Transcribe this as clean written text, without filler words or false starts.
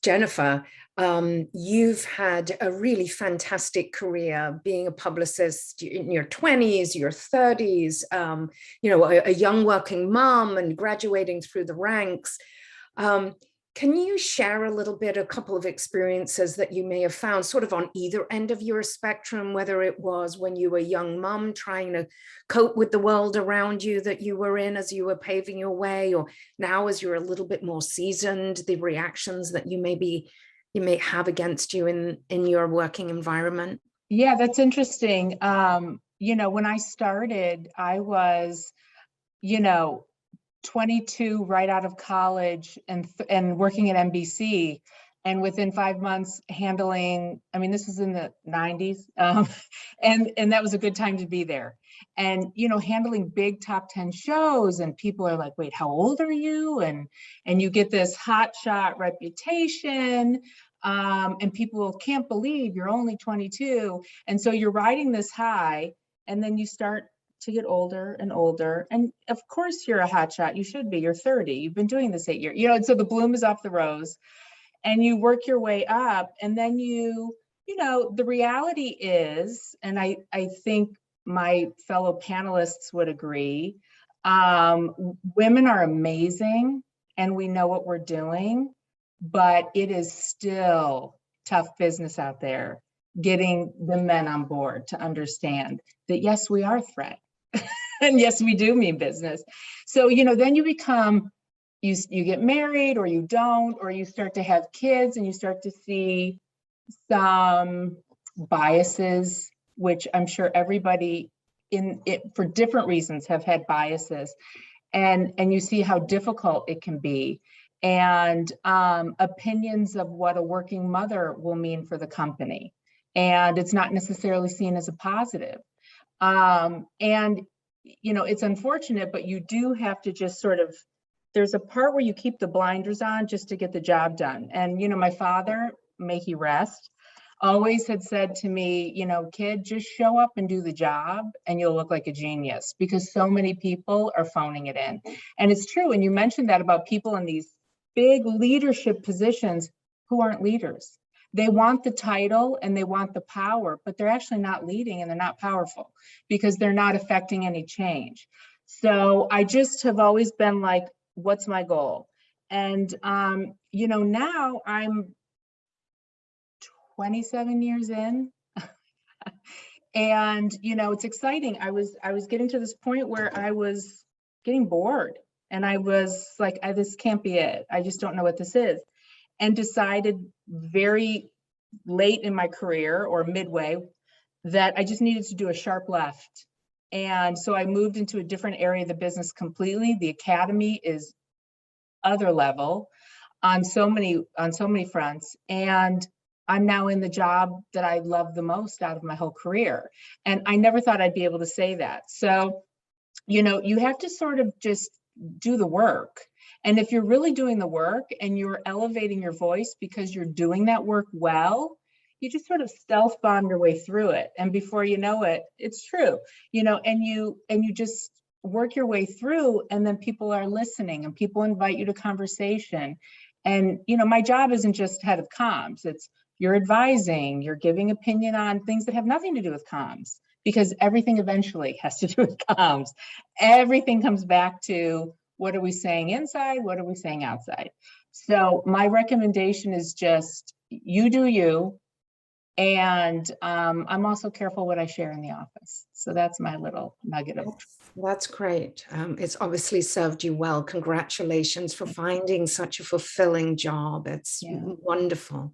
Jennifer, you've had a really fantastic career being a publicist in your 20s, your 30s, a young working mom and graduating through the ranks. Can you share a little bit, a couple of experiences that you may have found sort of on either end of your spectrum, whether it was when you were a young mom trying to cope with the world around you that you were in as you were paving your way, or now as you're a little bit more seasoned, the reactions that you may have against you in your working environment? Yeah, that's interesting. When I started, I was, 22 right out of college and working at NBC, and within 5 months handling, this was in the 90s, and that was a good time to be there. And handling big top 10 shows, and people are like, wait, how old are you? And you get this hotshot reputation, and people can't believe you're only 22. And so you're riding this high, and then you start to get older and older. And of course you're a hotshot, you should be, you're 30, you've been doing this 8 years, and so the bloom is off the rose, and you work your way up. And then the reality is, and I think my fellow panelists would agree, women are amazing and we know what we're doing, but it is still tough business out there getting the men on board to understand that, yes, we are a threat. And yes, we do mean business. So, then you become, you get married, or you don't, or you start to have kids, and you start to see some biases, which I'm sure everybody in it for different reasons have had biases, and you see how difficult it can be, and opinions of what a working mother will mean for the company. And it's not necessarily seen as a positive. It's unfortunate, but you do have to just sort of, there's a part where you keep the blinders on just to get the job done. And, my father, may he rest, always had said to me, kid, just show up and do the job and you'll look like a genius, because so many people are phoning it in. And it's true. And you mentioned that about people in these big leadership positions who aren't leaders. They want the title and they want the power, but they're actually not leading, and they're not powerful because they're not affecting any change. So I just have always been like, what's my goal? And, now I'm 27 years in and, it's exciting. I was getting to this point where I was getting bored, and I was like, this can't be it. I just don't know what this is. And decided very late in my career, or midway, that I just needed to do a sharp left. And so I moved into a different area of the business completely. The academy is other level on so many fronts. And I'm now in the job that I love the most out of my whole career. And I never thought I'd be able to say that. So, you have to sort of just do the work. And if you're really doing the work and you're elevating your voice because you're doing that work well, you just sort of stealth bomb your way through it. And before you know it, it's true, and you just work your way through, and then people are listening and people invite you to conversation. And, my job isn't just head of comms. It's you're advising, you're giving opinion on things that have nothing to do with comms, because everything eventually has to do with comms. Everything comes back to, what are we saying inside? What are we saying outside? So my recommendation is just, you do you. And I'm also careful what I share in the office. So that's my little nugget of. That's great. It's obviously served you well. Congratulations for finding such a fulfilling job. It's wonderful.